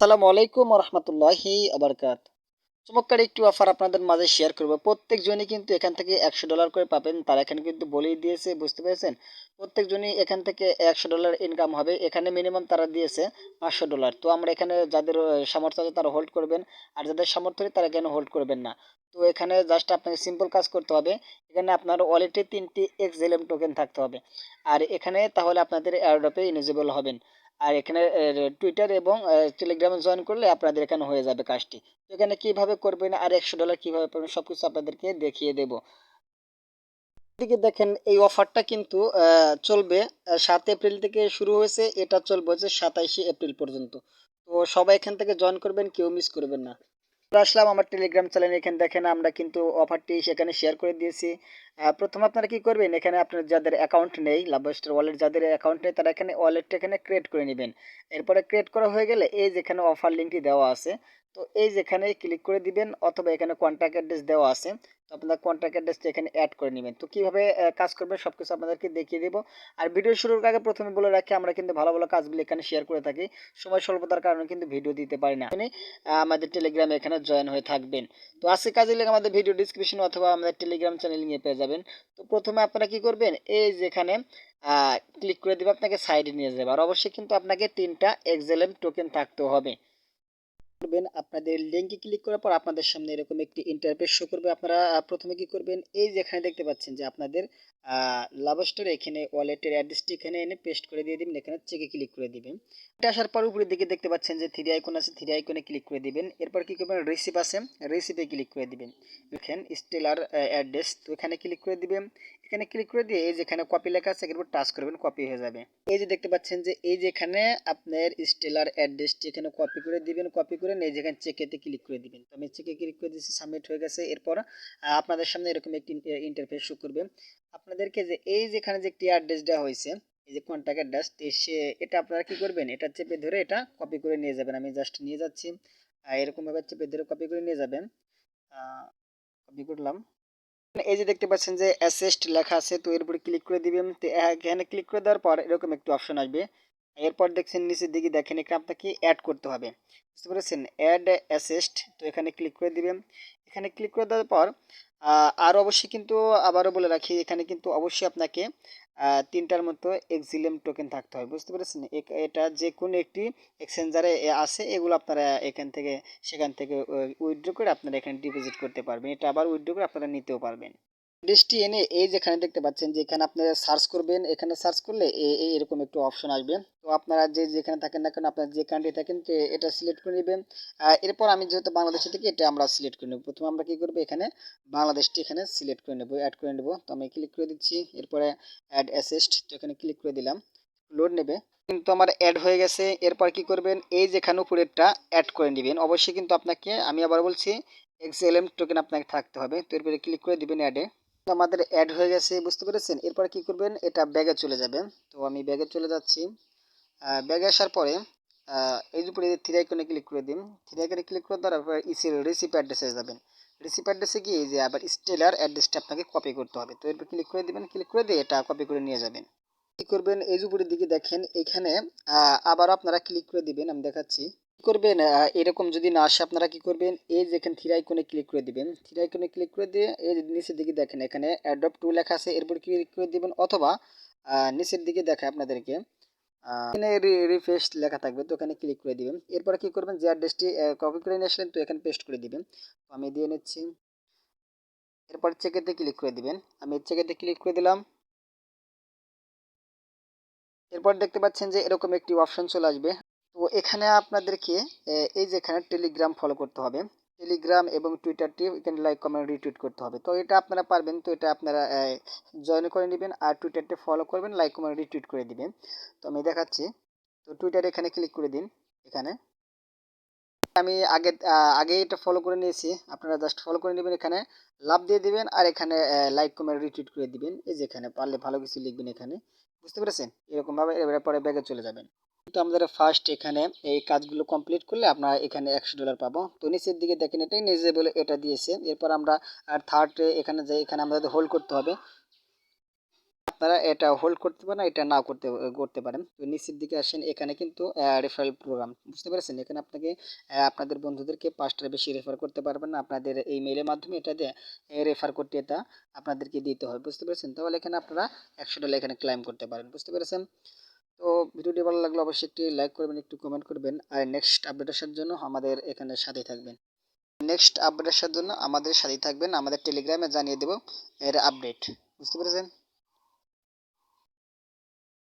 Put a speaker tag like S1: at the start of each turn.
S1: আসসালামু আলাইকুম রহমতুল্লাহি আবরকাত। চমৎকার একটি অফার আপনাদের মাঝে শেয়ার করব। প্রত্যেকজনই কিন্তু এখান থেকে $100 করে পাবেন। তারা এখানে কিন্তু বলেই দিয়েছে, বুঝতে পেরেছেন? প্রত্যেকজনই এখান থেকে $100 ইনকাম হবে। এখানে মিনিমাম তারা দিয়েছে $500। তো আমরা এখানে যাদের সামর্থ্য আছে তারা হোল্ড করবেন, আর যাদের সামর্থ্য নেই তারা এখানে হোল্ড করবেন না। তো এখানে জাস্ট আপনাকে সিম্পল কাজ করতে হবে। এখানে আপনার ওয়ালেটে 3টি এক্সএলএম টোকেন থাকতে হবে, আর এখানে তাহলে আপনাদের এয়ারড্রপে ইলিজিবল হবেন। আর এখানে টুইটার এবং টেলিগ্রামে জয়েন করলে আপনাদের এখানে হয়ে যাবে কাজটি। তো এখানে কিভাবে করবেন আর $100 কিভাবে পাবেন সবকিছু আপনাদেরকে দেখিয়ে দেব। এদিকে দেখেন, এই অফারটা কিন্তু চলবে 7 এপ্রিল থেকে শুরু হয়েছে, এটা চলবে হচ্ছে 27 এপ্রিল পর্যন্ত। তো সবাই এখান থেকে জয়েন করবেন, কেউ মিস করবেন না। তো আসলাম আমার টেলিগ্রাম চ্যানেল। এখানে দেখেন আমরা কিন্তু অফারটি সেখানে শেয়ার করে দিয়েছি। প্রথমে আপনারা কি করবেন, এখানে আপনার যাদের অ্যাকাউন্ট নেই, লাভবাস্টার ওয়ালেট যাদের অ্যাকাউন্ট নেই তারা এখানে ওয়ালেটটা এখানে ক্রিয়েট করে নেবেন। এরপরে ক্রিয়েট করা হয়ে গেলে এই যেখানে অফার লিঙ্কটি দেওয়া আছে, তো এই যেখানে ক্লিক করে দিবেন, অথবা এখানে কন্ট্যাক্ট অ্যাড্রেস দেওয়া আছে, তো আপনার কন্ট্যাক্ট অ্যাড্রেসটা এখানে অ্যাড করে নেবেন। তো কিভাবে কাজ করবেন সবকিছু আপনাদেরকে দেখিয়ে দেবো। আর ভিডিও শুরুর আগে প্রথমে বলে রাখি, আমরা কিন্তু ভালো ভালো কাজগুলো এখানে শেয়ার করে থাকি। সময় স্বল্পতার কারণে কিন্তু ভিডিও দিতে পারি না। আমাদের টেলিগ্রামে এখানে জয়েন হয়ে থাকবেন। তো আজকে কাজে লেগে আমাদের ভিডিও ডিসক্রিপশন অথবা আমাদের টেলিগ্রাম চ্যানেল নিয়ে পেয়ে যাবেন। তো প্রথমে আপনারা কি করবেন, এই যেখানে ক্লিক করে দেবে, আপনাকে সাইডে নিয়ে যাবে। আর অবশ্যই কিন্তু আপনাকে 3টা এক্সএলএম টোকেন থাকতে হবে। করবেন, আপনাদের লিঙ্কে ক্লিক করার পর আপনাদের সামনে এরকম একটি ইন্টারফেস শো করবে। আপনারা প্রথমে কি করবেন, এই যেখানে দেখতে পাচ্ছেন যে আপনাদের লাভস্টোর, এখানে ওয়ালেটের অ্যাড্রেসটি এখানে এনে পেস্ট করে দিয়ে দিবেন, এখানে চেকে ক্লিক করে দিবেন। এটা আসার পর উপরের দিকে দেখতে পাচ্ছেন যে থ্রি আইকন আছে, থ্রি আইকনে ক্লিক করে দিবেন। এরপর কি করবেন, রিসিভ আছে, রিসিভে ক্লিক করে দিবেন। দেখেন স্টেলার অ্যাড্রেস, তো এখানে ক্লিক করে দিবেন। এখানে ক্লিক করে দিয়ে এই যেখানে কপি লেখা আছে এর উপর টাচ করবেন, কপি হয়ে যাবে। এই যে দেখতে পাচ্ছেন যে এই যেখানে আপনার স্টেলার অ্যাড্রেসটি এখানে কপি করে দিবেন, কপি করে এই যেখানে চেকেতে ক্লিক করে দিবেন। তো আমি চেকে ক্লিক করে দিয়েছি, সাবমিট হয়ে গেছে। এরপর আপনাদের সামনে এরকম একটি ইন্টারফেস শো করবে। আপনাদেরকে যে এই যেখানে যে একটি অ্যাড্রেস দেওয়া হয়েছে, এই যে কন্ট্যাক্ট অ্যাড্রেস, সে এটা আপনারা কি করবেন, এটা চেপে ধরে এটা কপি করে নিয়ে যাবেন। আমি জাস্ট নিয়ে যাচ্ছি, এরকম ভাবে চেপে ধরে কপি করে নিয়ে যাবেন। কপি করলাম। এই যে দেখতে পাচ্ছেন যে অ্যাসেস্ট লেখা আছে, তো এর উপরে ক্লিক করে দিবেন। তো এখানে ক্লিক করে দেওয়ার পর এরকম একটি অপশন আসবে। এরপর দেখছেন নিচের দিকে, দেখেন এখানে আপনাকে অ্যাড করতে হবে, বুঝতে পেরেছেন? অ্যাড অ্যাসেস্ট, তো এখানে ক্লিক করে দিবেন। এখানে ক্লিক করে দেওয়ার পর আর অবশ্যই কিন্তু আবারও বলে রাখি, এখানে কিন্তু অবশ্যই আপনাকে 3টার মতো এক্সিলেম টোকেন থাকতে হয়, বুঝতে পেরেছেন? এটা যে কোনো একটি এক্সচেঞ্জারে আছে, এগুলো আপনারা এখান থেকে সেখান থেকে উইথড্র করে আপনারা এখানে ডিপোজিট করতে পারবেন। এটা আবার উইথড্র করে আপনারা নিতেও পারবেন। অ্যাড্রেসটি এনে এই যেখানে দেখতে পাচ্ছেন যে এখানে আপনারা সার্চ করবেন, এখানে সার্চ করলে এরকম একটু অপশন আসবে। তো আপনারা যে যেখানে থাকেন না কেন, আপনার যে কান্ট্রি থাকেন তো এটা সিলেক্ট করে নেবেন। এরপর আমি যেহেতু বাংলাদেশে থেকে এটা আমরা সিলেক্ট করে নেব। প্রথমে আমরা কি করবো, এখানে বাংলাদেশটি এখানে সিলেক্ট করে নেব, অ্যাড করে নেব। তো আমি ক্লিক করে দিচ্ছি, এরপরে অ্যাড অ্যাসেস্ট, তো এখানে ক্লিক করে দিলাম, লোড নেবে। কিন্তু আমার অ্যাড হয়ে গেছে। এরপর কি করবেন, এই যেখানে উপরেরটা অ্যাড করে নেবেন। অবশ্যই কিন্তু আপনাকে, আমি আবার বলছি, এক্সএলএম টোকেন আপনাকে থাকতে হবে। তো এরপরে ক্লিক করে দিবেন অ্যাডে। আমাদের অ্যাড হয়ে গেছে, বুঝতে পেরেছেন? এরপর কি করবেন, এটা ব্যাগে চলে যাবেন। তো আমি ব্যাগে চলে যাচ্ছি। ব্যাগে আসার পরে এই যে উপরে থ্রি আইকনে ক্লিক করে দিন। থ্রি আইকনে ক্লিক করে দেওয়ার পর ইসির রিসিপ অ্যাড্রেসে যাবেন। রিসিপ অ্যাড্রেসে গিয়ে এই যে আবার স্টেলার অ্যাড্রেসটা আপনাকে কপি করতে হবে। তো এরপর ক্লিক করে দিবেন, ক্লিক করে দিয়ে এটা কপি করে নিয়ে যাবেন। কি করবেন, এই যে উপরের দিকে দেখেন এখানে আবার আপনারা ক্লিক করে দিবেন, আমি দেখাচ্ছি কি করবেন। এরকম যদি না আসে আপনারা কি করবেন, এই যে এখানে থ্রি আইকনে ক্লিক করে দিবেন। থ্রি আইকনে ক্লিক করে দিয়ে এই যে নিচের দিকে দেখেন এখানে অ্যাড্রপ টু লেখা আছে, এরপর ক্লিক করে দিবেন। অথবা নিচের দিকে দেখায় আপনাদেরকে এখানে রিফ্রেশ লেখা থাকবে, তো এখানে ক্লিক করে দিবেন। এরপরে কি করবেন, যে অ্যাড্রেসটি কপি করে নিয়ে আসলেন তো এখানে পেস্ট করে দিবেন। তো আমি দিয়ে নিচ্ছি। এরপর চেকেতে ক্লিক করে দিবেন, আমি চেকেতে ক্লিক করে দিলাম। এরপর দেখতে পাচ্ছেন যে এরকম একটি অপশন চলে আসবে। তো এখানে আপনাদেরকে এই যে এখানে টেলিগ্রাম ফলো করতে হবে। টেলিগ্রাম এবং টুইটারটি এখানে লাইক কমেন্ট রিটুইট করতে হবে। তো এটা আপনারা পারবেন, তো এটা আপনারা জয়েন করে নেবেন। আর টুইটারটি ফলো করবেন, লাইক কমেন্ট রিটুইট করে দিবেন। তো আমি দেখাচ্ছি। তো টুইটারে এখানে ক্লিক করে দিন। এখানে আমি আগে এটা ফলো করে নিয়েছি, আপনারা জাস্ট ফলো করে নেবেন। এখানে লাভ দিয়ে দিবেন, আর এখানে লাইক কমেন্ট রিটুইট করে দিবেন। এই যে এখানে পারলে ভালো কিছু লিখবেন এখানে, বুঝতে পেরেছেন? এরকম ভাবে এবারে পরে ব্যাগে চলে যাবেন। তো আমাদের ফার্স্ট এখানে এই কাজগুলো কমপ্লিট করলে আপনারা এখানে $100 পাবো। তো নিচের দিকে দেখেন এটাই নিজে বলে এটা দিয়েছে। এরপর আমরা আর থার্ড এখানে যাই, এখানে আমাদের হোল্ড করতে হবে। আপনারা এটা হোল্ড করতে পারেন, এটা নাও করতে করতে পারেন। তো নিচের দিকে আসেন, এখানে কিন্তু রেফারেল প্রোগ্রাম, বুঝতে পেরেছেন? এখানে আপনাকে আপনাদের বন্ধুদেরকে 5টার বেশি রেফার করতে পারবেন না, আপনাদের এই মেইলের মাধ্যমে এটা দিয়ে রেফার করতে এটা আপনাদেরকে দিতে হয়, বুঝতে পেরেছেন? তাহলে এখানে আপনারা $100 এখানে ক্লাইম করতে পারেন, বুঝতে পেরেছেন? তো ভিডিওটি ভালো লাগলে অবশ্যই একটি লাইক করবেন, একটু কমেন্ট করবেন, আর নেক্সট আপডেট আসার জন্য আমাদের এখানে সাথে থাকবেন। নেক্সট আপডেট আসার জন্য আমাদের সাথেই থাকবেন, আমাদের টেলিগ্রামে জানিয়ে দেব এর আপডেট, বুঝতে পেরেছেন?